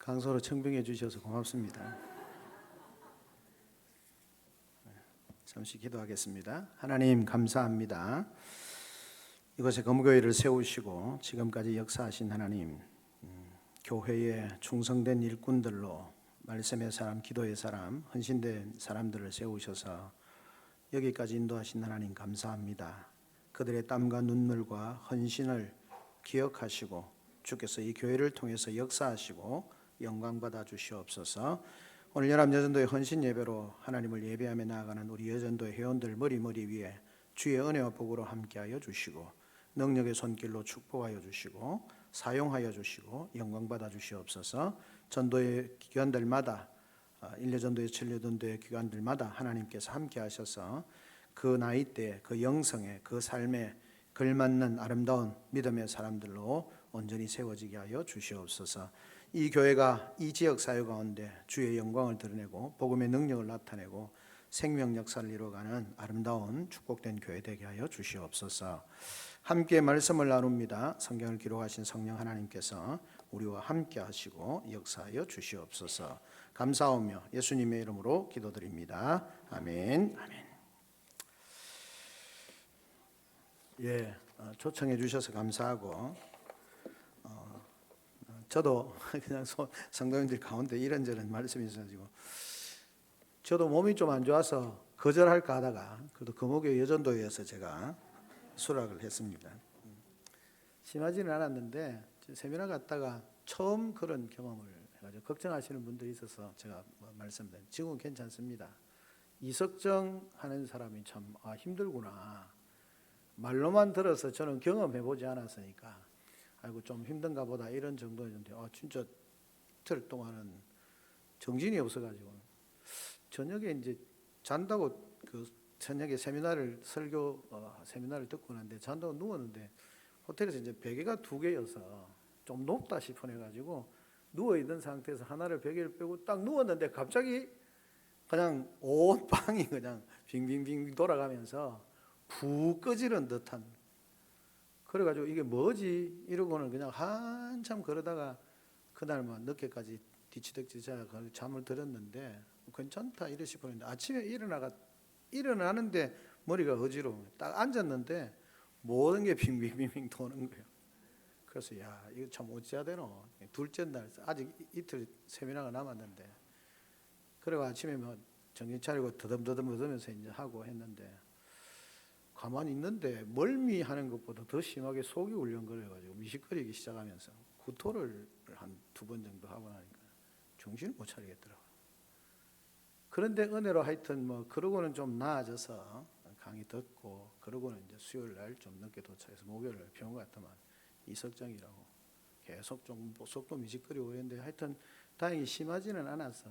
강서로 청빙해 주셔서 고맙습니다. 잠시 기도하겠습니다. 하나님 감사합니다. 이곳에 검교회를 세우시고 지금까지 역사하신 하나님, 교회에 충성된 일꾼들로 말씀의 사람, 기도의 사람, 헌신된 사람들을 세우셔서 여기까지 인도하신 하나님 감사합니다. 그들의 땀과 눈물과 헌신을 기억하시고 주께서 이 교회를 통해서 역사하시고 영광 받아 주시옵소서. 오늘 연합여전도의 헌신 예배로 하나님을 예배하며 나아가는 우리 여전도의 회원들 머리 위에 주의 은혜와 복으로 함께하여 주시고 능력의 손길로 축복하여 주시고 사용하여 주시고 영광 받아 주시옵소서. 전도의 기관들마다 일여전도의 천여전도의 기관들마다 하나님께서 함께하셔서 그 나이대 그 영성에 그 삶에 걸맞는 아름다운 믿음의 사람들로 온전히 세워지게 하여 주시옵소서. 이 교회가 이 지역 사회 가운데 주의 영광을 드러내고 복음의 능력을 나타내고 생명 역사를 이루어가는 아름다운 축복된 교회 되게 하여 주시옵소서. 함께 말씀을 나눕니다. 성경을 기록하신 성령 하나님께서 우리와 함께 하시고 역사하여 주시옵소서. 감사하며 예수님의 이름으로 기도드립니다. 아멘. 아멘. 예, 초청해 주셔서 감사하고 저도 그냥 성도님들 가운데 이런저런 말씀이 있어가지고 저도 몸이 좀 안 좋아서 거절할까 하다가 그래도 금옥의 여전도에서 제가 수락을 했습니다. 심하지는 않았는데 세미나 갔다가 처음 그런 경험을 해가지고 걱정하시는 분들이 있어서 제가 말씀드린 지금은 괜찮습니다. 이석정 하는 사람이 참 힘들구나. 말로만 들어서 저는 경험해보지 않았으니까 아이고 좀 힘든가 보다 이런 정도였는데 진짜 이틀 동안은 정신이 없어가지고 저녁에 이제 잔다고 그 저녁에 설교 세미나를 듣고 났는데 잔다고 누웠는데 호텔에서 이제 베개가 2개여서 좀 높다 싶어가지고 누워있던 상태에서 하나를 베개를 빼고 딱 누웠는데 갑자기 그냥 온 방이 그냥 빙빙빙 돌아가면서 푹 꺼지는 듯한, 그래가지고 이게 뭐지 이러고는 그냥 한참 그러다가 그날만 늦게까지 뒤치덕지자 잠을 들었는데 괜찮다 이래 싶었는데 아침에 일어나는데 머리가 어지러워. 딱 앉았는데 모든 게 빙빙빙빙 도는 거예요. 그래서 야 이거 참 어찌해야 되노. 둘째 날 아직 이틀 세미나가 남았는데 그리고 아침에 뭐 정신 차리고 더듬더듬하면서 이제 하고 했는데 가만히 있는데 멀미하는 것보다 더 심하게 속이 울렁거려가지고 미식거리기 시작하면서 구토를 한 2번 정도 하고 나니까 정신을 못 차리겠더라고요. 그런데 은혜로 하여튼 뭐 그러고는 좀 나아져서 강의 듣고 그러고는 이제 수요일 날 좀 늦게 도착해서 목요일 날 병원 갔더만 이석정이라고 계속 좀 속도 미식거리고 했는데 하여튼 다행히 심하지는 않아서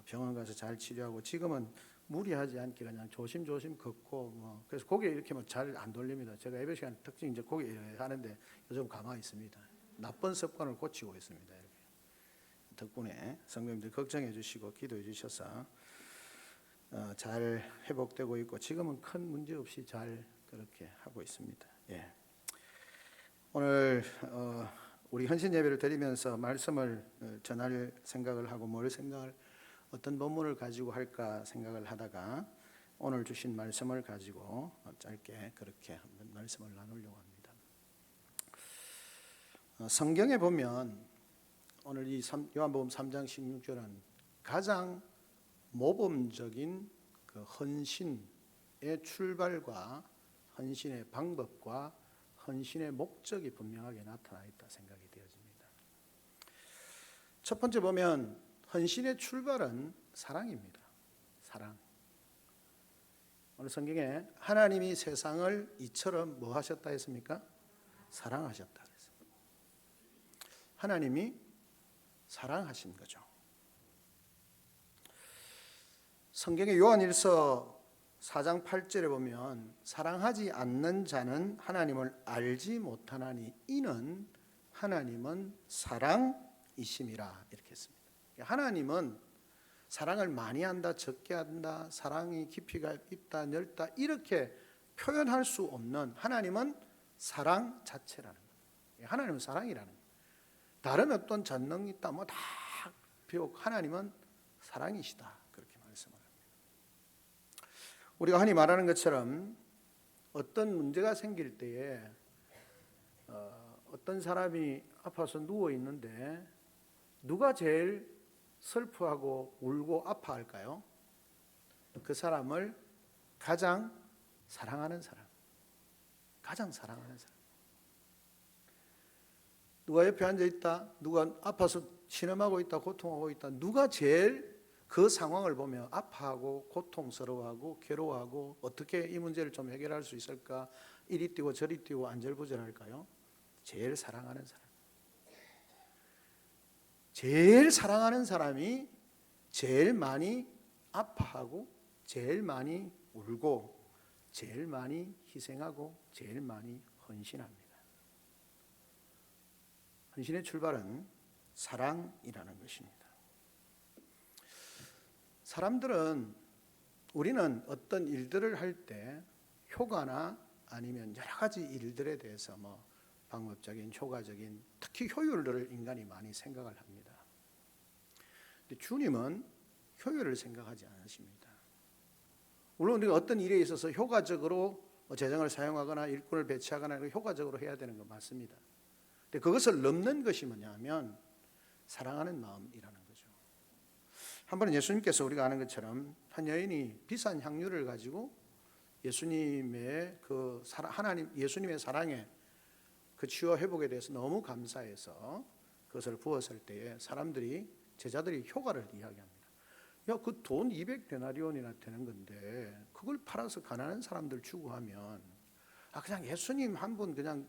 병원 가서 잘 치료하고 지금은 무리하지 않게 그냥 조심조심 걷고 뭐 그래서 고개 이렇게 뭐 잘 안 돌립니다. 제가 예배 시간 특징 이제 고개 하는데 요즘 가만히 있습니다. 나쁜 습관을 고치고 있습니다. 이렇게. 덕분에 성도님들 걱정해 주시고 기도해 주셔서 잘 회복되고 있고 지금은 큰 문제 없이 잘 그렇게 하고 있습니다. 예. 오늘 우리 헌신 예배를 드리면서 말씀을 전할 생각을 하고 어떤 본문을 가지고 할까 생각을 하다가 오늘 주신 말씀을 가지고 짧게 그렇게 한번 말씀을 나누려고 합니다. 성경에 보면 오늘 이 요한복음 3장 16절은 가장 모범적인 그 헌신의 출발과 헌신의 방법과 헌신의 목적이 분명하게 나타나 있다 생각이 되어집니다. 첫 번째 보면 헌신의 출발은 사랑입니다. 사랑. 오늘 성경에 하나님이 세상을 이처럼 뭐 하셨다 했습니까? 사랑하셨다 했습니다. 하나님이 사랑하신 거죠. 성경의 요한일서 4장 8절에 보면 사랑하지 않는 자는 하나님을 알지 못하나니 이는 하나님은 사랑이심이라 이렇게 했습니다. 하나님은 사랑을 많이 한다, 적게 한다, 사랑이 깊이가 있다, 넓다 이렇게 표현할 수 없는 하나님은 사랑 자체라는 거예요. 하나님은 사랑이라는 거예요. 다른 어떤 전능이 있다 뭐 다 비록 하나님은 사랑이시다 그렇게 말씀을 합니다. 우리가 흔히 말하는 것처럼 어떤 문제가 생길 때에 어떤 사람이 아파서 누워 있는데 누가 제일 슬퍼하고 울고 아파할까요? 그 사람을 가장 사랑하는 사람, 가장 사랑하는 사람. 누가 옆에 앉아 있다, 누가 아파서 신음하고 있다, 고통하고 있다, 누가 제일 그 상황을 보며 아파하고 고통스러워하고 괴로워하고 어떻게 이 문제를 좀 해결할 수 있을까, 이리 뛰고 저리 뛰고 안절부절할까요? 제일 사랑하는 사람. 제일 사랑하는 사람이 제일 많이 아파하고 제일 많이 울고 제일 많이 희생하고 제일 많이 헌신합니다. 헌신의 출발은 사랑이라는 것입니다. 우리는 어떤 일들을 할 때 효과나 아니면 여러 가지 일들에 대해서 방법적인, 효과적인, 특히 효율들을 인간이 많이 생각을 합니다. 근데 주님은 효율을 생각하지 않으십니다. 물론 우리가 어떤 일에 있어서 효과적으로 재정을 사용하거나 일꾼을 배치하거나 효과적으로 해야 되는 건 맞습니다. 근데 그것을 넘는 것이 뭐냐면 사랑하는 마음이라는 거죠. 한 번은 예수님께서 우리가 아는 것처럼 한 여인이 비싼 향유를 가지고 예수님의 예수님의 사랑에 그 치유와 회복에 대해서 너무 감사해서 그것을 부었을 때에 제자들이 효과를 이야기합니다. 야, 그 돈 200데나리온이나 되는 건데 그걸 팔아서 가난한 사람들 주고 하면 그냥 예수님 한 분 그냥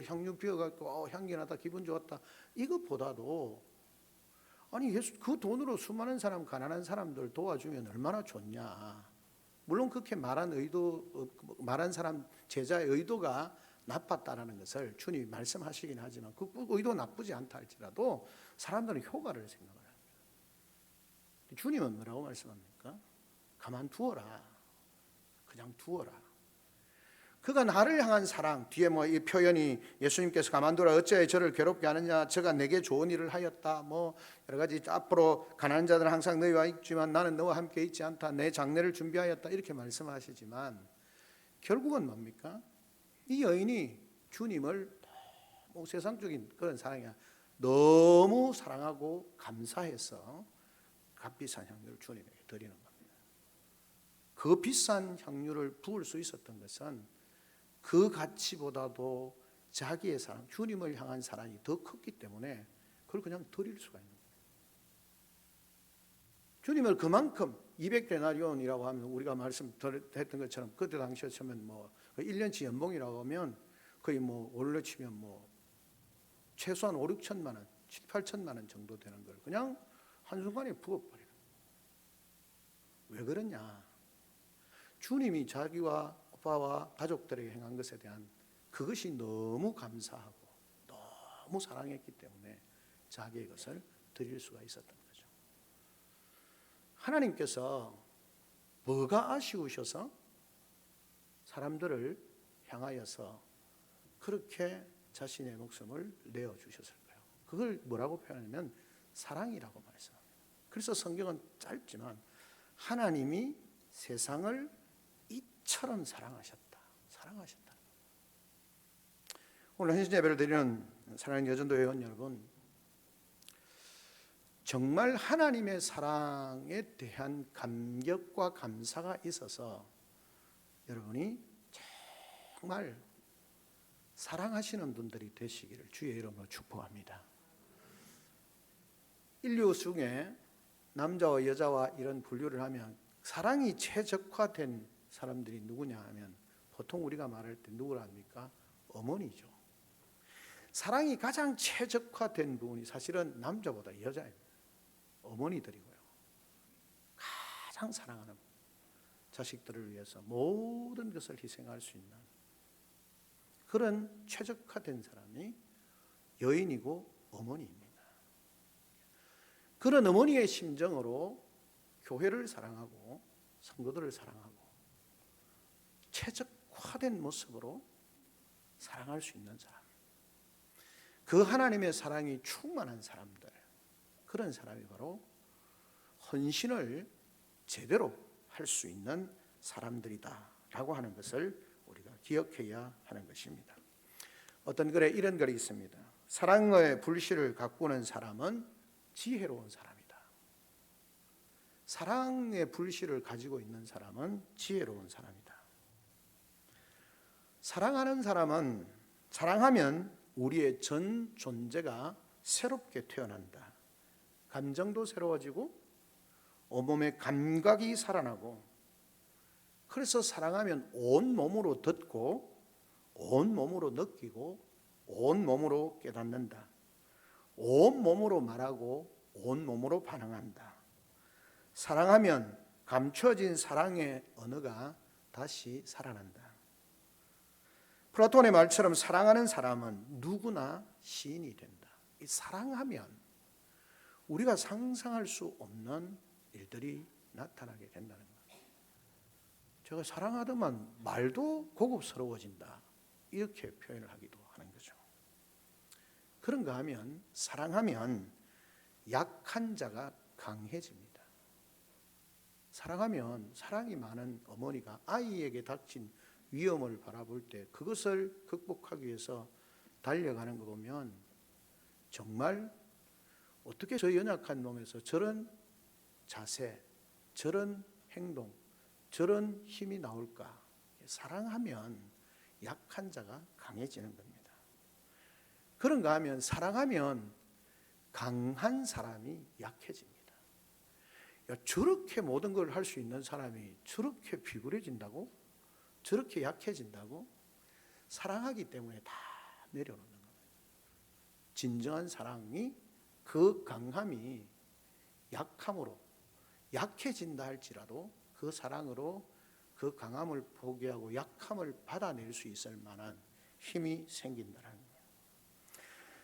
향유 비워갖고 향기 나다 기분 좋았다 이것보다도 그 돈으로 수많은 사람 가난한 사람들 도와주면 얼마나 좋냐. 물론 그렇게 말한 사람 제자의 의도가 나빴다라는 것을 주님이 말씀하시긴 하지만 그 의도 나쁘지 않다 할지라도 사람들은 효과를 생각을 합니다. 주님은 뭐라고 말씀합니까? 가만두어라. 그냥 두어라. 그가 나를 향한 사랑, 뒤에 이 표현이 예수님께서 가만두라 어찌하여 저를 괴롭게 하느냐, 저가 내게 좋은 일을 하였다, 여러 가지 앞으로 가난한 자들은 항상 너희와 있지만 나는 너와 함께 있지 않다, 내 장례를 준비하였다 이렇게 말씀하시지만 결국은 뭡니까? 이 여인이 주님을 세상적인 그런 사랑이 너무 사랑하고 감사해서 값비싼 향유를 주님에게 드리는 겁니다. 그 비싼 향유를 부을 수 있었던 것은 그 가치보다도 자기의 사랑, 주님을 향한 사랑이 더 컸기 때문에 그걸 그냥 드릴 수가 있는 거예요. 주님을 그만큼 200데나리온이라고 하면 우리가 말씀했던 것처럼 그때 당시에 치면 1년치 연봉이라고 하면 거의 원래 치면 최소한 5, 6천만 원, 7, 8천만 원 정도 되는 걸 그냥 한순간에 부어버리는 거예요. 왜 그러냐? 주님이 자기와 오빠와 가족들에게 행한 것에 대한 그것이 너무 감사하고 너무 사랑했기 때문에 자기의 것을 드릴 수가 있었던 거죠. 하나님께서 뭐가 아쉬우셔서 사람들을 향하여서 그렇게 자신의 목숨을 내어주셨을까요? 그걸 뭐라고 표현하냐면 사랑이라고 말씀합니다. 그래서 성경은 짧지만 하나님이 세상을 이처럼 사랑하셨다. 오늘 헌신 예배를 드리는 사랑하는 여전도 회원 여러분, 정말 하나님의 사랑에 대한 감격과 감사가 있어서 여러분이 정말 사랑하시는 분들이 되시기를 주의 이름으로 축복합니다. 인류 중에 남자와 여자와 이런 분류를 하면 사랑이 최적화된 사람들이 누구냐 하면 보통 우리가 말할 때 누구라 합니까? 어머니죠. 사랑이 가장 최적화된 부분이 사실은 남자보다 여자입니다. 어머니들이고요. 가장 사랑하는 자식들을 위해서 모든 것을 희생할 수 있는 그런 최적화된 사람이 여인이고 어머니입니다. 그런 어머니의 심정으로 교회를 사랑하고 성도들을 사랑하고 최적화된 모습으로 사랑할 수 있는 사람. 그 하나님의 사랑이 충만한 사람들, 그런 사람이 바로 헌신을 제대로 할 수 있는 사람들이다라고 하는 것을 우리가 기억해야 하는 것입니다. 어떤 글에 이런 글이 있습니다. 사랑의 불씨를 가꾸는 사람은 지혜로운 사람이다. 사랑의 불씨를 가지고 있는 사람은 지혜로운 사람이다. 사랑하는 사람은, 사랑하면 우리의 전 존재가 새롭게 태어난다. 감정도 새로워지고 온몸의 감각이 살아나고, 그래서 사랑하면 온몸으로 듣고 온몸으로 느끼고 온몸으로 깨닫는다. 온몸으로 말하고 온몸으로 반응한다. 사랑하면 감춰진 사랑의 언어가 다시 살아난다. 플라톤의 말처럼 사랑하는 사람은 누구나 시인이 된다. 이 사랑하면 우리가 상상할 수 없는 일들이 나타나게 된다는 거예요. 제가 사랑하더만 말도 고급스러워진다, 이렇게 표현을 하기도 하는 거죠. 그런가 하면 사랑하면 약한 자가 강해집니다. 사랑하면 사랑이 많은 어머니가 아이에게 닥친 위험을 바라볼 때 그것을 극복하기 위해서 달려가는 거 보면 정말 어떻게 저 연약한 몸에서 저런 자세, 저런 행동, 저런 힘이 나올까? 사랑하면 약한 자가 강해지는 겁니다. 그런가 하면 사랑하면 강한 사람이 약해집니다. 야, 저렇게 모든 걸 할 수 있는 사람이 저렇게 비굴해진다고? 저렇게 약해진다고? 사랑하기 때문에 다 내려놓는 거예요. 진정한 사랑이 그 강함이 약함으로 약해진다 할지라도 그 사랑으로 그 강함을 포기하고 약함을 받아낼 수 있을 만한 힘이 생긴다는 거예요.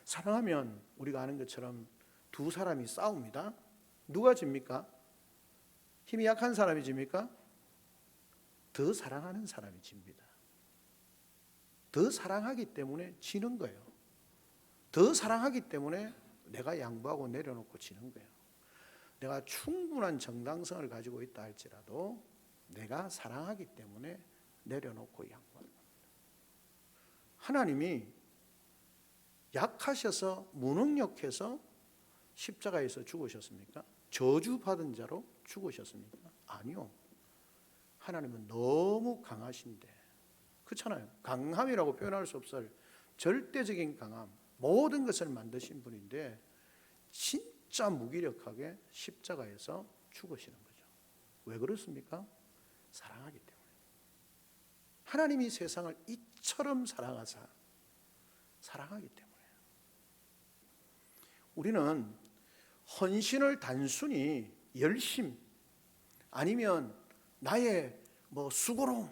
사랑하면 우리가 아는 것처럼 두 사람이 싸웁니다. 누가 집니까? 힘이 약한 사람이 집니까? 더 사랑하는 사람이 집니다. 더 사랑하기 때문에 지는 거예요. 더 사랑하기 때문에 내가 양보하고 내려놓고 지는 거예요. 내가 충분한 정당성을 가지고 있다 할지라도 내가 사랑하기 때문에 내려놓고 양보하는 겁니다. 하나님이 약하셔서 무능력해서 십자가에서 죽으셨습니까? 저주받은 자로 죽으셨습니까? 아니요. 하나님은 너무 강하신데, 그렇잖아요. 강함이라고 표현할 수 없을 절대적인 강함, 모든 것을 만드신 분인데 진짜 무기력하게 십자가에서 죽으시는 거죠. 왜 그렇습니까? 사랑하기 때문에. 하나님이 세상을 이처럼 사랑하사 사랑하기 때문에. 우리는 헌신을 단순히 열심 아니면 나의 수고로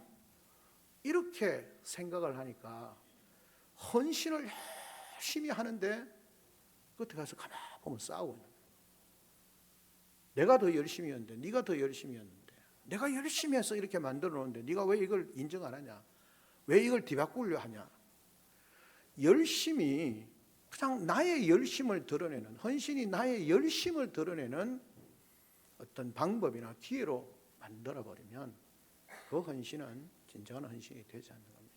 이렇게 생각을 하니까 헌신을 열심히 하는데 끝에 가서 가만히 보면 싸우고 있는 거예요. 내가 더 열심히 했는데 네가 더 열심히 했는데, 내가 열심히 해서 이렇게 만들어 놓는데 네가 왜 이걸 인정 안 하냐, 왜 이걸 뒤바꾸려 하냐. 열심히 그냥 나의 열심을 드러내는, 헌신이 나의 열심을 드러내는 어떤 방법이나 기회로 만들어버리면 그 헌신은 진정한 헌신이 되지 않는 겁니다.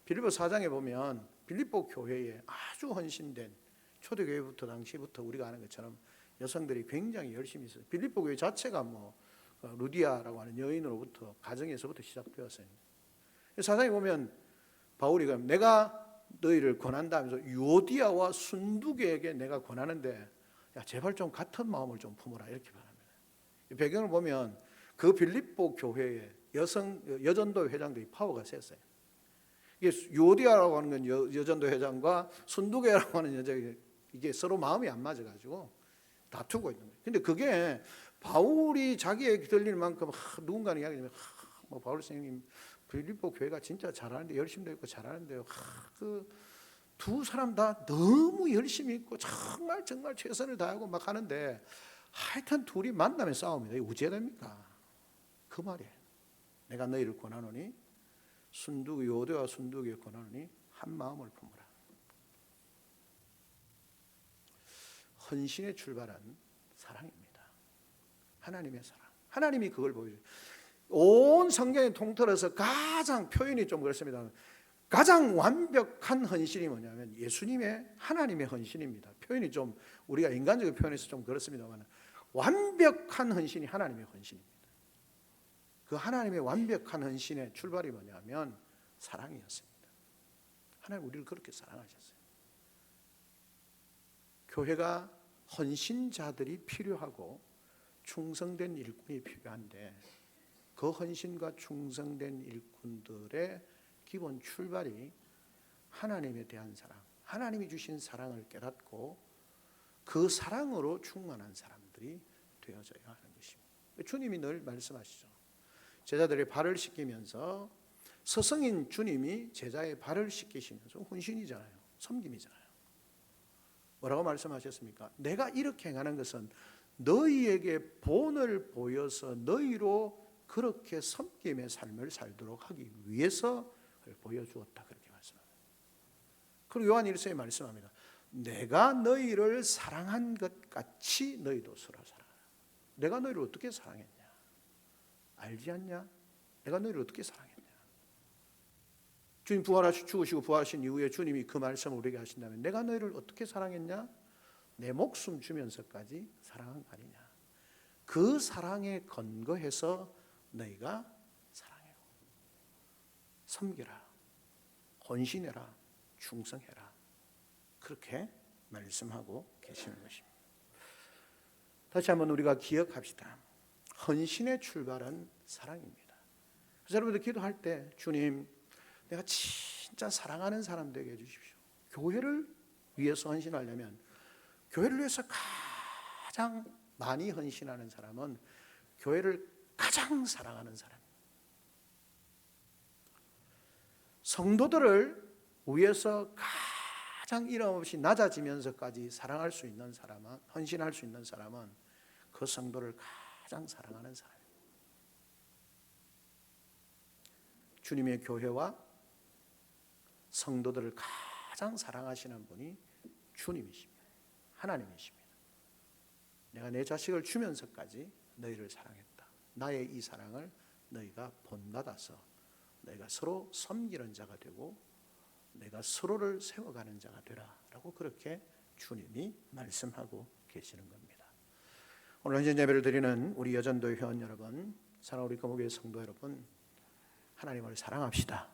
빌립보 4장에 보면 빌립보 교회에 아주 헌신된, 초대교회부터 당시부터 우리가 아는 것처럼 여성들이 굉장히 열심히 있어요. 빌립보 교회 자체가 루디아라고 하는 여인으로부터, 가정에서부터 시작되었어요. 4장에 보면 바울이 내가 너희를 권한다 하면서 유오디아와 순두계에게 내가 권하는데 야, 제발 좀 같은 마음을 좀 품어라, 이렇게 말합니다. 배경을 보면 그 빌립보 교회에 여전도 회장들이 파워가 셌어요. 이게 유오디아라고 하는 건 여전도 회장과 순두계라고 하는 여자가 이게 서로 마음이 안 맞아가지고 다투고 있는 거예요. 근데 그게 바울이 자기에게 들릴 만큼 누군가는 이야기하면 바울 선생님 빌립보 교회가 진짜 잘하는데, 열심도 있고 잘하는데요. 그 두 사람 다 너무 열심히 있고 정말 최선을 다하고 막 하는데 하여튼 둘이 만나면 싸웁니다. 이게 우째됩니까? 그 말이에요. 내가 너희를 권하노니 요대와 순두기에 권하노니 한 마음을 품으라. 헌신에 출발한 사랑입니다. 하나님의 사랑. 하나님이 그걸 보여줘요. 온 성경에 통틀어서 가장 표현이 좀 그렇습니다. 가장 완벽한 헌신이 뭐냐면 예수님의 하나님의 헌신입니다. 표현이 좀 우리가 인간적인 표현에서 좀 그렇습니다만 완벽한 헌신이 하나님의 헌신입니다. 그 하나님의 완벽한 헌신의 출발이 뭐냐면 사랑이었습니다. 하나님 우리를 그렇게 사랑하셨어요. 교회가 헌신자들이 필요하고 충성된 일꾼이 필요한데 그 헌신과 충성된 일꾼들의 기본 출발이 하나님에 대한 사랑, 하나님이 주신 사랑을 깨닫고 그 사랑으로 충만한 사람들이 되어져야 하는 것입니다. 주님이 늘 말씀하시죠. 제자들의 발을 씻기면서 스승인 주님이 제자의 발을 씻기시면서 헌신이잖아요. 섬김이잖아요. 뭐라고 말씀하셨습니까? 내가 이렇게 행하는 것은 너희에게 본을 보여서 너희로 그렇게 섬김의 삶을 살도록 하기 위해서 보여주었다. 그렇게 말씀합니다. 그리고 요한 1서에 말씀합니다. 내가 너희를 사랑한 것 같이 너희도 서로 사랑하라. 내가 너희를 어떻게 사랑했냐? 알지 않냐? 내가 너희를 어떻게 사랑했냐? 주님 죽으시고 부활하신 이후에 주님이 그 말씀을 우리에게 하신다면 내가 너희를 어떻게 사랑했냐? 내 목숨 주면서까지 사랑한 거 아니냐? 그 사랑에 근거해서 너희가 사랑해요. 섬기라. 헌신해라. 충성해라. 그렇게 말씀하고 계시는 것입니다. 다시 한번 우리가 기억합시다. 헌신의 출발은 사랑입니다. 그래서 여러분들 기도할 때 주님 내가 진짜 사랑하는 사람 되게 해주십시오. 교회를 위해서 헌신하려면 교회를 위해서 가장 많이 헌신하는 사람은 교회를 가장 사랑하는 사람입니다. 성도들을 위해서 가장 이름없이 낮아지면서까지 사랑할 수 있는 사람은, 헌신할 수 있는 사람은 그 성도를 가장 사랑하는 사람입니다. 주님의 교회와 성도들을 가장 사랑하시는 분이 주님이십니다. 하나님이십니다. 내가 내 자식을 주면서까지 너희를 사랑했다. 나의 이 사랑을 너희가 본받아서 너희가 서로 섬기는 자가 되고 내가 서로를 세워가는 자가 되라 라고 그렇게 주님이 말씀하고 계시는 겁니다. 오늘 헌신 예배를 드리는 우리 여전도 회원 여러분, 사랑하는 우리 거목의 성도 여러분, 하나님을 사랑합시다.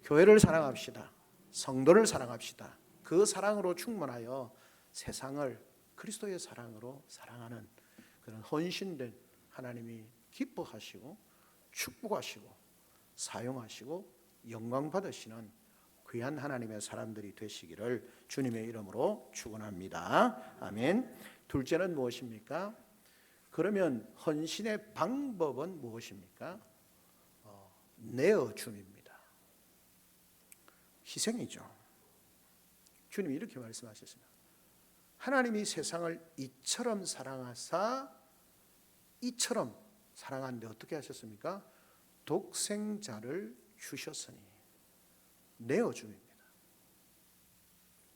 교회를 사랑합시다. 성도를 사랑합시다. 그 사랑으로 충만하여 세상을 그리스도의 사랑으로 사랑하는 그런 헌신된 하나님이 기뻐하시고 축복하시고 사용하시고 영광 받으시는 귀한 하나님의 사람들이 되시기를 주님의 이름으로 축원합니다. 아멘. 둘째는 무엇입니까? 그러면 헌신의 방법은 무엇입니까? 내어줌입니다. 희생이죠. 주님이 이렇게 말씀하셨습니다. 하나님이 세상을 이처럼 사랑하사 이처럼 사랑하는데 어떻게 하셨습니까? 독생자를 주셨으니 내어줌입니다.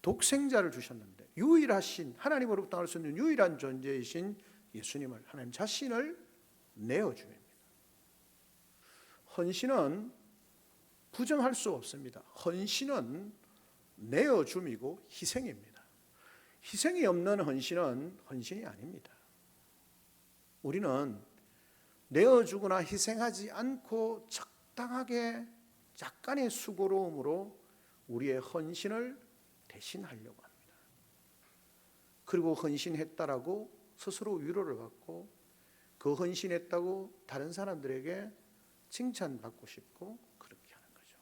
독생자를 주셨는데 유일하신 하나님으로부터 나올 수 있는 유일한 존재이신 예수님을 하나님 자신을 내어줌입니다. 헌신은 부정할 수 없습니다. 헌신은 내어줌이고 희생입니다. 희생이 없는 헌신은 헌신이 아닙니다. 우리는 내어주거나 희생하지 않고 적당하게 약간의 수고로움으로 우리의 헌신을 대신하려고 합니다. 그리고 헌신했다라고 스스로 위로를 받고 그 헌신했다고 다른 사람들에게 칭찬받고 싶고 그렇게 하는 거죠.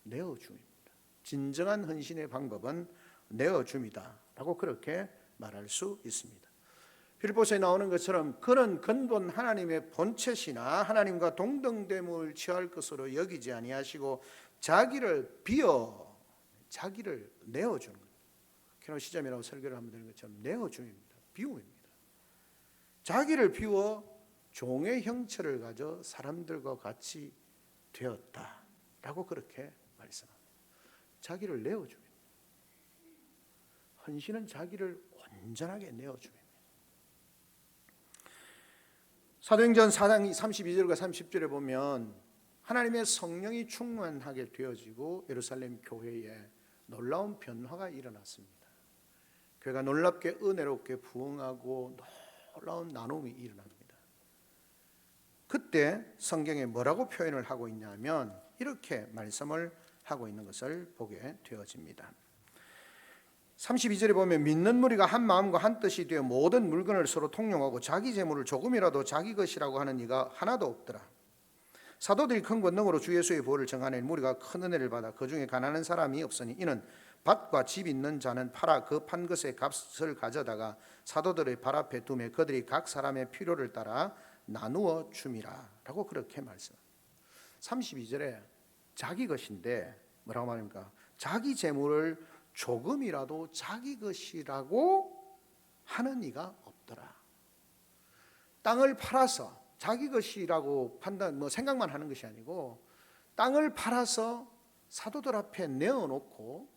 내어줌입니다. 진정한 헌신의 방법은 내어줌이다 라고 그렇게 말할 수 있습니다. 빌립보서에 나오는 것처럼 그는 근본 하나님의 본체시나 하나님과 동등됨을 취할 것으로 여기지 아니하시고 자기를 비어 자기를 내어주는 겁니다. 캐논 시점이라고 설교를 하면 되는 것처럼 내어줌입니다. 비움입니다. 자기를 비워 종의 형체를 가져 사람들과 같이 되었다라고 그렇게 말씀합니다. 자기를 내어줍니다. 헌신은 자기를 온전하게 내어줍니다. 사도행전 4장 32절과 30절에 보면 하나님의 성령이 충만하게 되어지고 예루살렘 교회에 놀라운 변화가 일어났습니다. 교회가 놀랍게 은혜롭게 부흥하고 놀라운 나눔이 일어납니다. 그때 성경에 뭐라고 표현을 하고 있냐면 이렇게 말씀을 하고 있는 것을 보게 되어집니다. 32절에 보면 믿는 무리가 한 마음과 한 뜻이 되어 모든 물건을 서로 통용하고 자기 재물을 조금이라도 자기 것이라고 하는 이가 하나도 없더라. 사도들이 큰 권능으로 주 예수의 보혈을 정하니 무리가 큰 은혜를 받아 그 중에 가난한 사람이 없으니 이는 밭과 집 있는 자는 팔아 그 판 것의 값을 가져다가 사도들의 발 앞에 두매 그들이 각 사람의 필요를 따라 나누어 줌이라 라고 그렇게 말씀. 32절에 자기 것인데 뭐라고 말합니까? 자기 재물을 조금이라도 자기 것이라고 하는 이가 없더라. 땅을 팔아서 자기 것이라고 판단, 생각만 하는 것이 아니고 땅을 팔아서 사도들 앞에 내어놓고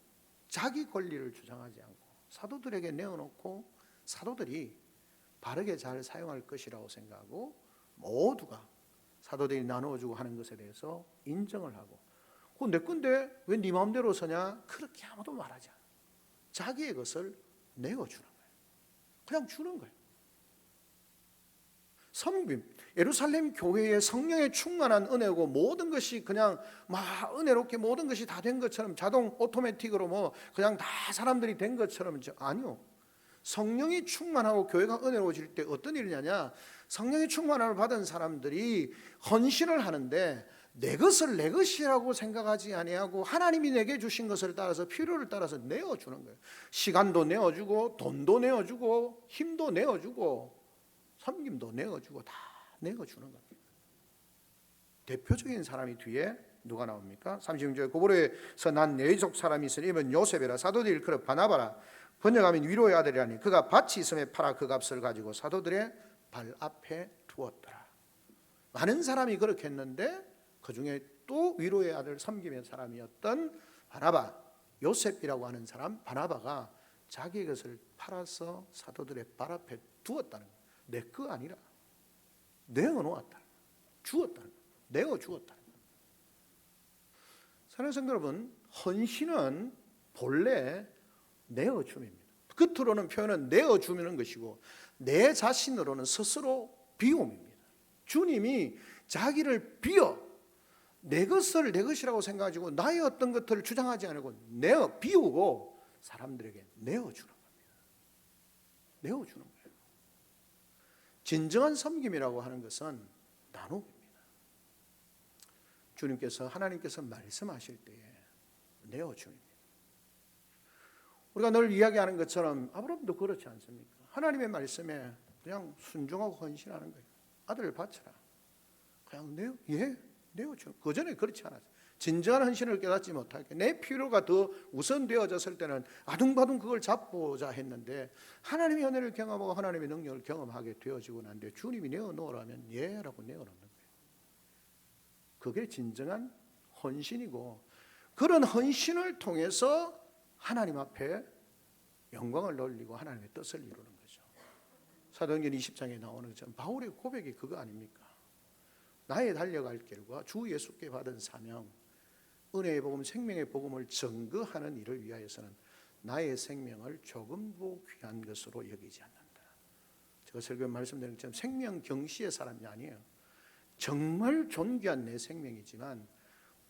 자기 권리를 주장하지 않고 사도들에게 내어놓고 사도들이 바르게 잘 사용할 것이라고 생각하고 모두가 사도들이 나누어주고 하는 것에 대해서 인정을 하고 그건 내 건데 왜 네 마음대로 서냐? 그렇게 아무도 말하지 않아. 자기의 것을 내어주는 거예요. 그냥 주는 거예요. 섬김, 예루살렘 교회의 성령의 충만한 은혜고 모든 것이 그냥 막 은혜롭게 모든 것이 다 된 것처럼 자동 오토매틱으로 그냥 다 사람들이 된 것처럼 아니요. 성령이 충만하고 교회가 은혜로워질 때 어떤 일이냐냐? 성령의 충만함을 받은 사람들이 헌신을 하는데 내 것을 내 것이라고 생각하지 아니하고 하나님이 내게 주신 것을 따라서 필요를 따라서 내어주는 거예요. 시간도 내어주고 돈도 내어주고 힘도 내어주고 섬김도 내어주고 다 내어주는 겁니다. 대표적인 사람이 뒤에 누가 나옵니까? 36절 고보로에서 난 내족 사람이 있으니 이는 요셉이라 사도들 일컬어 바나바라 번역하면 위로의 아들이라니 그가 밭이 있음에 팔아 그 값을 가지고 사도들의 발 앞에 두었더라. 많은 사람이 그렇게 했는데 그 중에 또 위로의 아들 섬김의 사람이었던 바나바 요셉이라고 하는 사람 바나바가 자기 것을 팔아서 사도들의 발 앞에 두었다는 거예요. 내 거 아니라 내어놓았다, 주었다, 내어주었다. 사랑하는 성도 여러분, 헌신은 본래 내어줌입니다. 겉으로는 표현은 내어주는 것이고 내 자신으로는 스스로 비움입니다. 주님이 자기를 비워 내 것을 내 것이라고 생각하고 나의 어떤 것들을 주장하지 않고 비우고 사람들에게 내어주는 겁니다. 내어주는 거예요. 진정한 섬김이라고 하는 것은 나눔입니다. 주님께서 하나님께서 말씀하실 때에 내어줍니다. 우리가 늘 이야기하는 것처럼 아브라함도 그렇지 않습니까? 하나님의 말씀에 그냥 순종하고 헌신하는 거예요. 아들을 바쳐라. 그냥 내어줘. 그 전에 그렇지 않았어요. 진정한 헌신을 깨닫지 못하게 내 필요가 더 우선되어졌을 때는 아둥바둥 그걸 잡고자 했는데 하나님의 은혜를 경험하고 하나님의 능력을 경험하게 되어지고 난 뒤에 주님이 내어놓으라면 예라고 내어놓는 거예요. 그게 진정한 헌신이고 그런 헌신을 통해서 하나님 앞에 영광을 돌리고 하나님의 뜻을 이루는 거죠. 사도행전 20장에 나오는 것처럼 바울의 고백이 그거 아닙니까? 나의 달려갈 길과 주 예수께 받은 사명 은혜의 복음 생명의 복음을 증거하는 일을 위하여서는 나의 생명을 조금도 귀한 것으로 여기지 않는다. 제가 설교에 말씀드린 것처럼 생명 경시의 사람이 아니에요. 정말 존귀한 내 생명이지만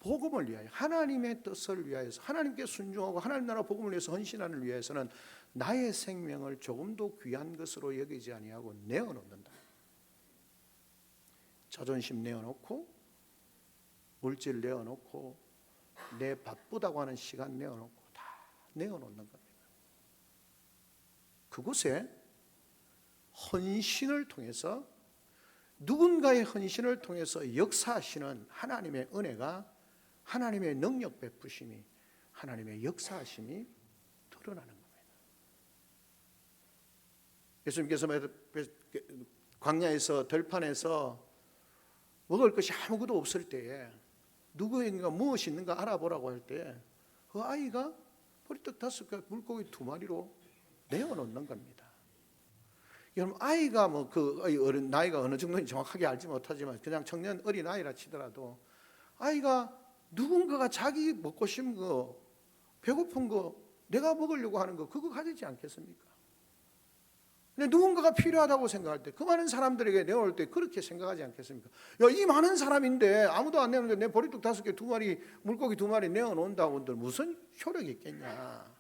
복음을 위하여 하나님의 뜻을 위하여서 하나님께 순종하고 하나님 나라 복음을 위해서 헌신하는 위해서는 나의 생명을 조금도 귀한 것으로 여기지 아니하고 내어놓는다. 자존심 내어놓고 물질 내어놓고 내 바쁘다고 하는 시간 내어놓고 다 내어놓는 겁니다. 그곳에 헌신을 통해서 누군가의 헌신을 통해서 역사하시는 하나님의 은혜가 하나님의 능력 베푸심이 하나님의 역사하심이 드러나는 겁니다. 예수님께서 광야에서 들판에서 먹을 것이 아무것도 없을 때에 누구에게가 무엇이 있는가 알아보라고 할 때 그 아이가 보리떡 5개 물고기 2마리로 내어놓는 겁니다. 여러분, 아이가 뭐 그 어린 나이가 어느 정도인지 정확하게 알지 못하지만 그냥 청년 어린 아이라 치더라도 아이가 누군가가 자기 먹고 싶은 거, 배고픈 거, 내가 먹으려고 하는 거 그거 가지지 않겠습니까? 근데 누군가가 필요하다고 생각할 때 그 많은 사람들에게 내어올 때 그렇게 생각하지 않겠습니까? 야, 이 많은 사람인데 아무도 안 내오는데 내 보리떡 5개 2마리 물고기 2마리 내어놓는다고 한들 무슨 효력이 있겠냐?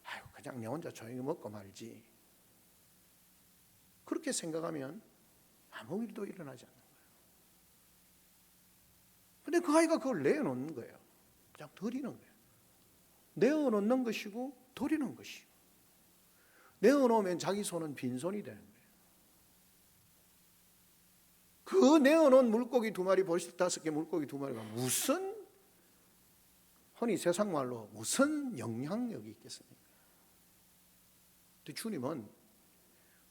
아유, 그냥 내 혼자 조용히 먹고 말지. 그렇게 생각하면 아무 일도 일어나지 않는 거예요. 근데 그 아이가 그걸 내어놓는 거예요. 그냥 드리는 거예요. 내어놓는 것이고 드리는 것이고. 내어놓으면 자기 손은 빈손이 되는 거예요. 그 내어놓은 물고기 2마리, 보리떡 5개, 물고기 2마리가 무슨, 흔히 세상 말로 무슨 영향력이 있겠습니까? 근데 주님은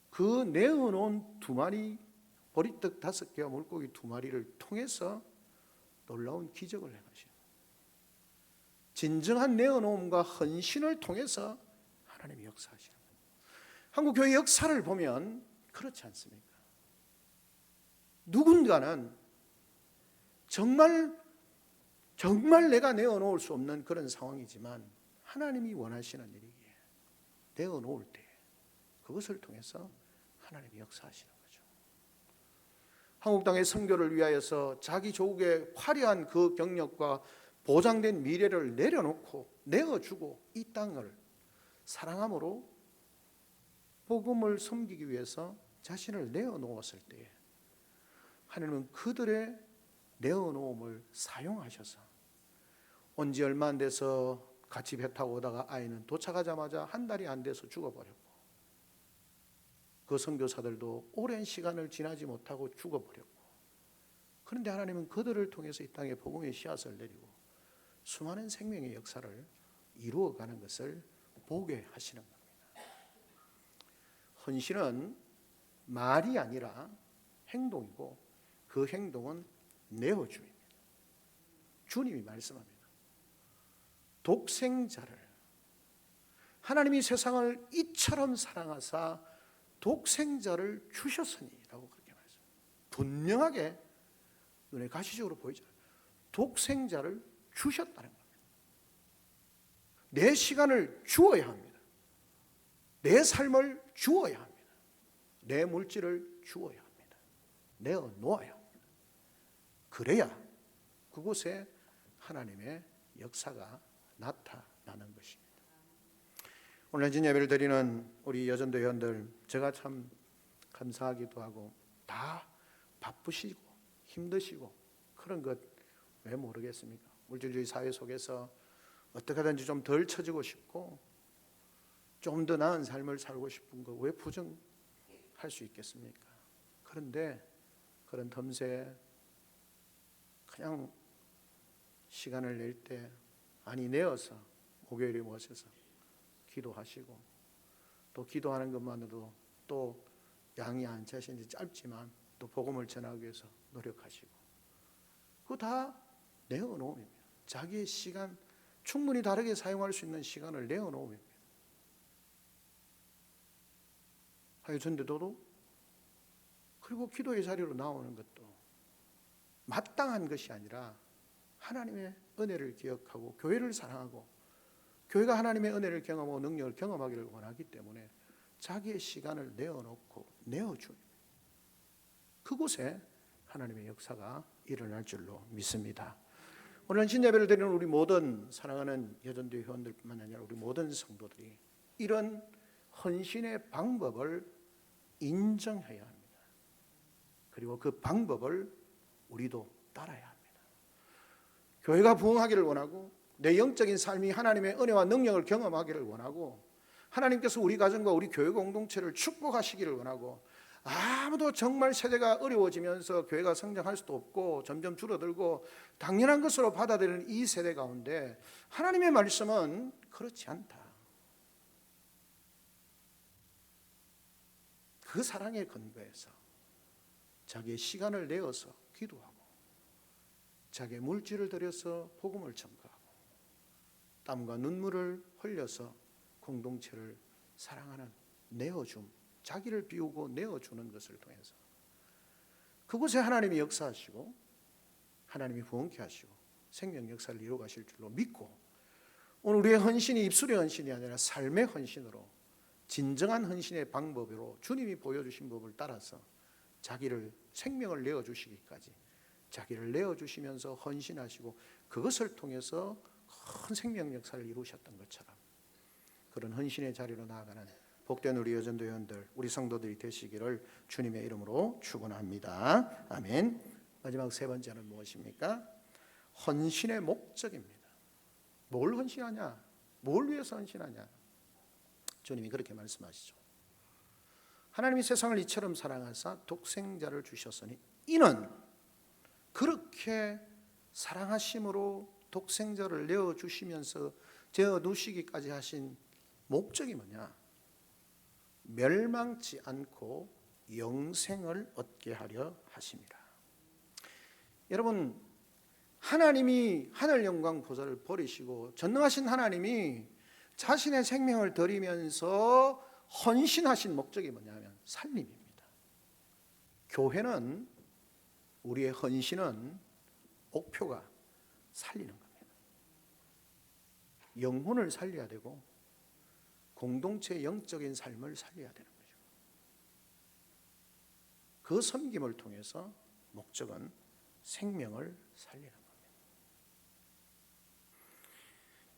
그 내어놓은 2마리, 보리떡 5개와 물고기 2마리를 통해서 놀라운 기적을 행하시는, 진정한 내어놓음과 헌신을 통해서 하나님이 역사하시는 거예요. 한국 교회 역사를 보면 그렇지 않습니까? 누군가는 정말 내가 내어놓을 수 없는 그런 상황이지만 하나님이 원하시는 일이기에 내어놓을 때 그것을 통해서 하나님이 역사하시는 거죠. 한국 땅의 선교를 위하여서 자기 조국의 화려한 그 경력과 보장된 미래를 내려놓고 내어주고 이 땅을 사랑함으로 복음을 섬기기 위해서 자신을 내어놓았을 때에 하나님은 그들의 내어놓음을 사용하셔서 온 지 얼마 안 돼서 같이 배 타고 오다가 아이는 도착하자마자 한 달이 안 돼서 죽어버렸고, 그 선교사들도 오랜 시간을 지나지 못하고 죽어버렸고, 그런데 하나님은 그들을 통해서 이 땅에 복음의 씨앗을 내리고 수많은 생명의 역사를 이루어가는 것을 보게 하시는 겁니다. 헌신은 말이 아니라 행동이고 그 행동은 내어주입니다. 주님이 말씀합니다. 독생자를, 하나님이 세상을 이처럼 사랑하사 독생자를 주셨으니라고 그렇게 말씀합니다. 분명하게 눈에 가시적으로 보이잖아요. 독생자를 주셨다는 겁니다. 내 시간을 주어야 합니다. 내 삶을 주어야 합니다. 내 물질을 주어야 합니다. 내어놓아야 합니다. 그래야 그곳에 하나님의 역사가 나타나는 것입니다. 오늘 헌신 예배를 드리는 우리 여전도 회원들, 제가 참 감사하기도 하고, 다 바쁘시고 힘드시고 그런 것 왜 모르겠습니까? 물질주의 사회 속에서 어떻게 하든지 좀 덜 처지고 싶고 좀 더 나은 삶을 살고 싶은 거 왜 부정할 수 있겠습니까? 그런데 그런 틈새 그냥 시간을 낼 때 아니 내어서 목요일에 모셔서 기도하시고, 또 기도하는 것만으로도 또 양이 안 차신지 짧지만 또 복음을 전하기 위해서 노력하시고, 그거 다 내어놓음입니다. 자기의 시간 충분히 다르게 사용할 수 있는 시간을 내어놓음입니다. 하여튼데도 그리고 기도의 자리로 나오는 것도 마땅한 것이 아니라 하나님의 은혜를 기억하고 교회를 사랑하고 교회가 하나님의 은혜를 경험하고 능력을 경험하기를 원하기 때문에 자기의 시간을 내어놓고 내어줍니다. 그곳에 하나님의 역사가 일어날 줄로 믿습니다. 오늘 헌신 예배를 드리는 우리 모든 사랑하는 여전도 회원들뿐만 아니라 우리 모든 성도들이 이런 헌신의 방법을 인정해야 합니다. 그리고 그 방법을 우리도 따라야 합니다. 교회가 부흥하기를 원하고 내 영적인 삶이 하나님의 은혜와 능력을 경험하기를 원하고 하나님께서 우리 가정과 우리 교회 공동체를 축복하시기를 원하고, 아무도 정말 세대가 어려워지면서 교회가 성장할 수도 없고 점점 줄어들고 당연한 것으로 받아들이는 이 세대 가운데 하나님의 말씀은 그렇지 않다. 그 사랑의 근거에서 자기의 시간을 내어서 기도하고 자기의 물질을 들여서 복음을 전가하고 땀과 눈물을 흘려서 공동체를 사랑하는 내어줌, 자기를 비우고 내어주는 것을 통해서 그곳에 하나님이 역사하시고 하나님이 부흥케 하시고 생명 역사를 이루어 가실 줄로 믿고, 오늘 우리의 헌신이 입술의 헌신이 아니라 삶의 헌신으로, 진정한 헌신의 방법으로 주님이 보여주신 법을 따라서 자기를, 생명을 내어주시기까지 자기를 내어주시면서 헌신하시고 그것을 통해서 큰 생명 역사를 이루셨던 것처럼 그런 헌신의 자리로 나아가는 복된 우리 여전도 회원들, 우리 성도들이 되시기를 주님의 이름으로 축원합니다. 아멘. 마지막 세 번째는 무엇입니까? 헌신의 목적입니다. 뭘 헌신하냐? 뭘 위해서 헌신하냐? 주님이 그렇게 말씀하시죠. 하나님이 세상을 이처럼 사랑하사 독생자를 주셨으니 이는, 그렇게 사랑하심으로 독생자를 내어주시면서 재어두시기까지 하신 목적이 뭐냐? 멸망치 않고 영생을 얻게 하려 하심이라. 여러분, 하나님이 하늘 영광 보좌를 버리시고 전능하신 하나님이 자신의 생명을 드리면서 헌신하신 목적이 뭐냐면 살림입니다. 교회는, 우리의 헌신은 목표가 살리는 겁니다. 영혼을 살려야 되고 공동체의 영적인 삶을 살려야 되는 거죠. 그 섬김을 통해서 목적은 생명을 살리는 겁니다.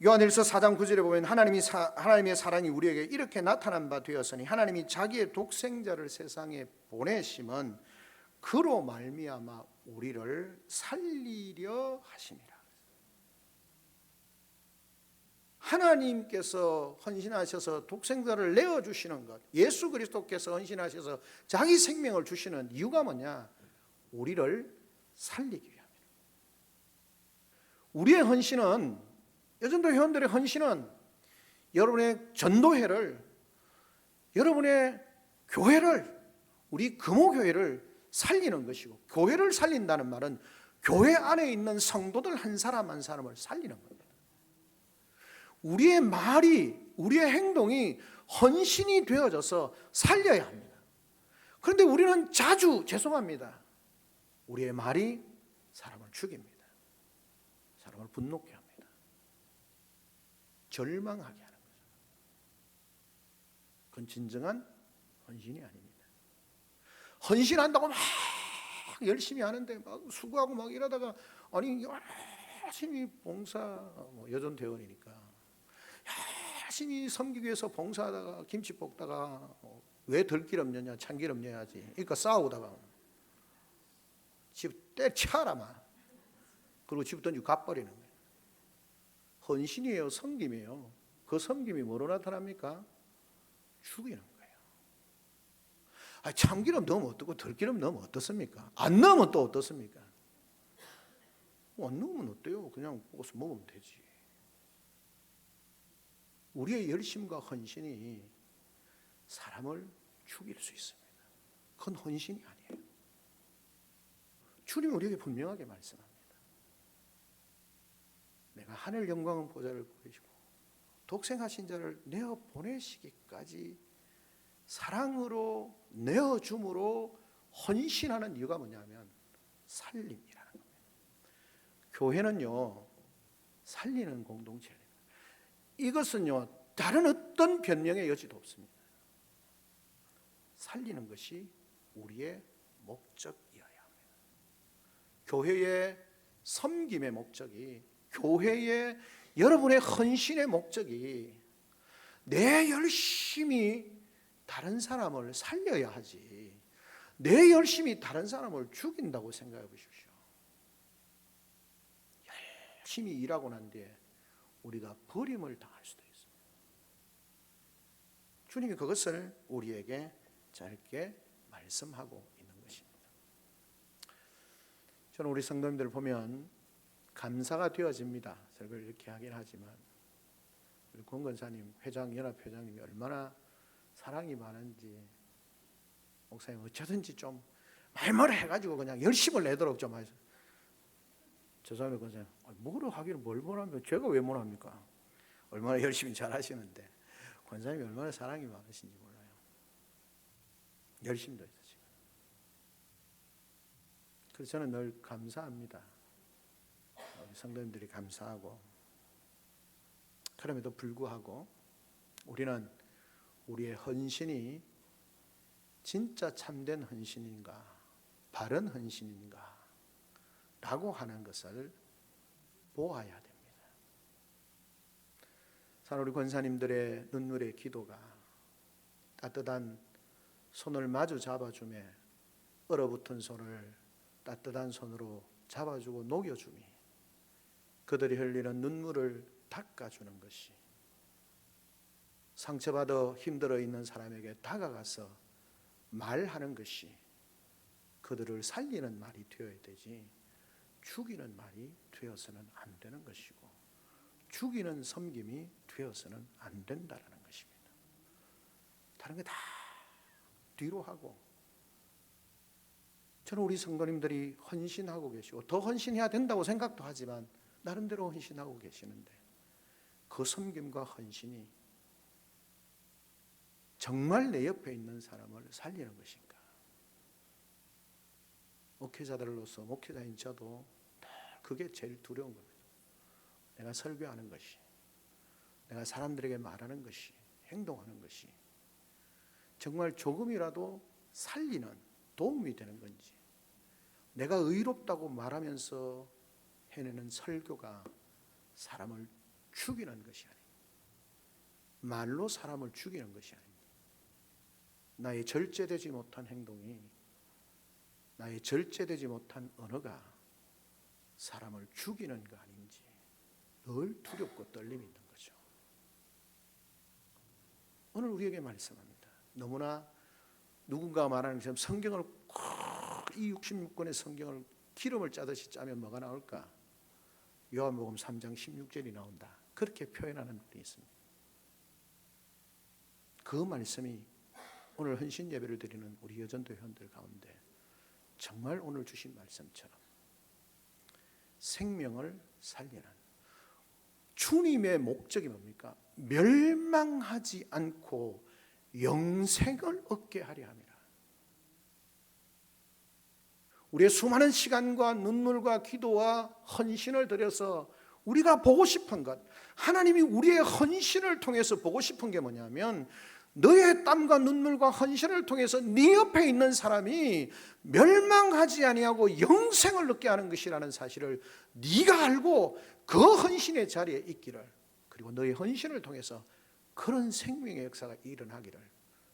요한일서 4장 9절에 보면 하나님의 사랑이 우리에게 이렇게 나타난 바 되었으니 하나님이 자기의 독생자를 세상에 보내심은 그로 말미암아 우리를 살리려 하심이라. 하나님께서 헌신하셔서 독생자를 내어주시는 것, 예수 그리스도께서 헌신하셔서 자기 생명을 주시는 이유가 뭐냐? 우리를 살리기 위함이다. 우리의 헌신은, 여전도 회원들의 헌신은 여러분의 전도회를, 여러분의 교회를, 우리 금호교회를 살리는 것이고, 교회를 살린다는 말은 교회 안에 있는 성도들 한 사람 한 사람을 살리는 겁니다. 우리의 말이, 우리의 행동이 헌신이 되어져서 살려야 합니다. 그런데 우리는 자주, 죄송합니다, 우리의 말이 사람을 죽입니다. 사람을 분노케 합니다. 절망하게 하는 거죠. 그건 진정한 헌신이 아닙니다. 헌신한다고 막 열심히 하는데 막 수고하고 막 이러다가, 아니 열심히 봉사, 여전 대원이니까 열심히 섬기기 위해서 봉사하다가 김치 볶다가 왜 들기름 넣냐, 참기름 넣어야지, 그러니까 싸우다가 집 때려쳐라 막, 그리고 집 던지고 가버리는 거예요. 헌신이에요? 섬김이에요? 그 섬김이 뭐로 나타납니까? 죽이는 거예요. 참기름 넣으면 어떻고 들기름 넣으면 어떻습니까? 안 넣으면 또 어떻습니까? 안 넣으면 어때요? 그냥 볶아서 먹으면 되지. 우리의 열심과 헌신이 사람을 죽일 수 있습니다. 그건 헌신이 아니에요. 주님이 우리에게 분명하게 말씀합니다. 내가 하늘 영광은 보좌를 버리시고 독생하신 자를 내어 보내시기까지 사랑으로 내어줌으로 헌신하는 이유가 뭐냐면 살림이라는 겁니다. 교회는요, 살리는 공동체입니다. 이것은요, 다른 어떤 변명의 여지도 없습니다. 살리는 것이 우리의 목적이어야 합니다. 교회의 섬김의 목적이, 교회의 여러분의 헌신의 목적이 내 열심히 다른 사람을 살려야 하지, 내 열심히 다른 사람을 죽인다고 생각해 보십시오. 열심히 일하고 난 뒤에 우리가 버림을 당할 수도 있습니다. 주님이 그것을 우리에게 짧게 말씀하고 있는 것입니다. 저는 우리 성도님들 보면 감사가 되어집니다. 설교를 이렇게 하긴 하지만 우리 권건사님, 연합회장님이 얼마나 사랑이 많은지, 목사님 어쩌든지 좀 말머리 해가지고 그냥 열심을 내도록 좀 하세요. 죄송합니다, 권사님. 뭐로 하기를 뭘 원합니까? 제가 왜 원합니까? 얼마나 열심히 잘 하시는데. 권사님이 얼마나 사랑이 많으신지 몰라요. 열심도 해서 지금. 그래서 저는 늘 감사합니다. 우리 성도님들이 감사하고, 그럼에도 불구하고 우리는 우리의 헌신이 진짜 참된 헌신인가, 바른 헌신인가 라고 하는 것을 보아야 됩니다. 우리 권사님들의 눈물의 기도가 따뜻한 손을 마주 잡아주며 얼어붙은 손을 따뜻한 손으로 잡아주고 녹여주며 그들이 흘리는 눈물을 닦아주는 것이, 상처받아 힘들어 있는 사람에게 다가가서 말하는 것이 그들을 살리는 말이 되어야 되지, 죽이는 말이 되어서는 안 되는 것이고, 죽이는 섬김이 되어서는 안 된다는 것입니다. 다른 게 다 뒤로 하고, 저는 우리 성도님들이 헌신하고 계시고 더 헌신해야 된다고 생각도 하지만 나름대로 헌신하고 계시는데, 그 섬김과 헌신이 정말 내 옆에 있는 사람을 살리는 것인가? 목회자들로서, 목회자인 저도 그게 제일 두려운 겁니다. 내가 설교하는 것이, 내가 사람들에게 말하는 것이, 행동하는 것이 정말 조금이라도 살리는, 도움이 되는 건지, 내가 의롭다고 말하면서 해내는 설교가 사람을 죽이는 것이 아닙니다. 말로 사람을 죽이는 것이 아닙니다. 나의 절제되지 못한 행동이, 나의 절제되지 못한 언어가 사람을 죽이는 거 아닌지 늘 두렵고 떨림이 있는 거죠. 오늘 우리에게 말씀합니다. 너무나 누군가 말하는 것처럼 성경을 이 66권의 성경을 기름을 짜듯이 짜면 뭐가 나올까? 요한복음 3장 16절이 나온다. 그렇게 표현하는 분이 있습니다. 그 말씀이 오늘 헌신 예배를 드리는 우리 여전도 회원들 가운데 정말 오늘 주신 말씀처럼 생명을 살리는, 주님의 목적이 뭡니까? 멸망하지 않고 영생을 얻게 하려 함이라. 우리의 수많은 시간과 눈물과 기도와 헌신을 들여서 우리가 보고 싶은 것, 하나님이 우리의 헌신을 통해서 보고 싶은 게 뭐냐면, 너의 땀과 눈물과 헌신을 통해서 네 옆에 있는 사람이 멸망하지 아니하고 영생을 얻게 하는 것이라는 사실을 네가 알고 그 헌신의 자리에 있기를, 그리고 너의 헌신을 통해서 그런 생명의 역사가 일어나기를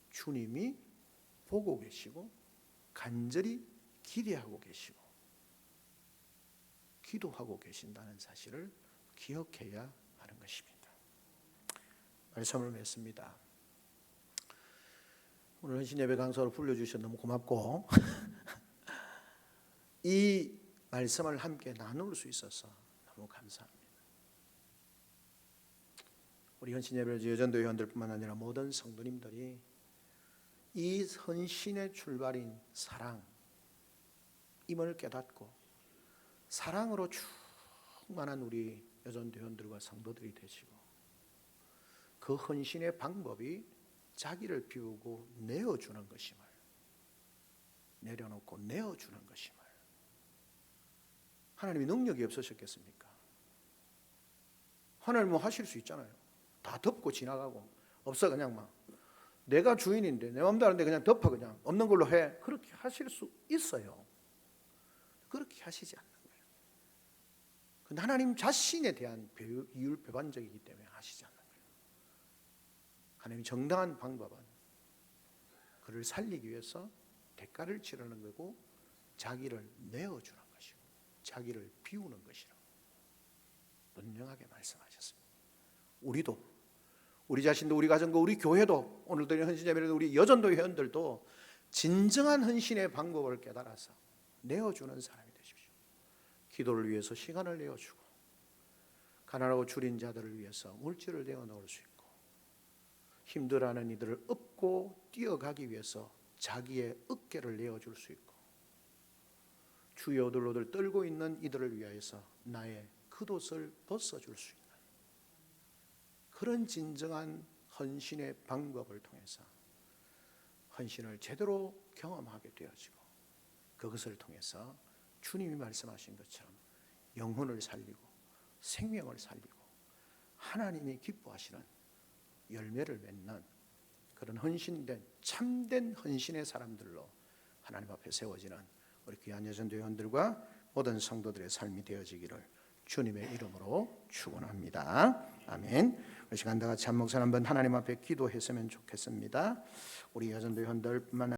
주님이 보고 계시고 간절히 기대하고 계시고 기도하고 계신다는 사실을 기억해야 하는 것입니다. 말씀을 맺습니다. 오늘 헌신 예배 강사로 불러주셔서 너무 고맙고 이 말씀을 함께 나눌 수 있어서 너무 감사합니다. 우리 헌신 예배 여전도 회원들뿐만 아니라 모든 성도님들이 이 헌신의 출발인 사랑, 임을 깨닫고 사랑으로 충만한 우리 여전도 회원들과 성도들이 되시고, 그 헌신의 방법이 자기를 비우고 내어주는 것임을, 내려놓고 내어주는 것임을. 하나님이 능력이 없으셨겠습니까? 하나님은 하실 수 있잖아요. 다 덮고 지나가고, 없어 그냥 막 내가 주인인데 내 마음대로 하는데 그냥 덮어, 그냥 없는 걸로 해. 그렇게 하실 수 있어요. 그렇게 하시지 않는 거예요. 근데 하나님 자신에 대한 이율배반적이기 때문에 하시지 않는 거예요. 하나님이 정당한 방법은 그를 살리기 위해서 대가를 치르는 거고, 자기를 내어주는 것이고 자기를 비우는 것이라고 분명하게 말씀하셨습니다. 우리도, 우리 자신도, 우리 가정도, 우리 교회도, 오늘 드리는 헌신 예배는 우리 여전도 회원들도 진정한 헌신의 방법을 깨달아서 내어주는 사람이 되십시오. 기도를 위해서 시간을 내어주고, 가난하고 줄인 자들을 위해서 물질을 내어놓을 수 있고, 힘들어하는 이들을 업고 뛰어가기 위해서 자기의 어깨를 내어줄 수 있고, 주의 오들오들 떨고 있는 이들을 위하여서 나의 겉옷을 벗어줄 수 있는 그런 진정한 헌신의 방법을 통해서 헌신을 제대로 경험하게 되어지고 그것을 통해서 주님이 말씀하신 것처럼 영혼을 살리고 생명을 살리고 하나님이 기뻐하시는 열매를 맺는 그런 헌신된 참된 헌신의 사람들로 하나님 앞에 세워지는 우리 귀한 여전도회원들과 모든 성도들의 삶이 되어지기를 주님의 이름으로 축원합니다. 아멘. 이 시간 다 같이 한 목소리 한번 하나님 앞에 기도했으면 좋겠습니다. 우리 여전도회원들뿐만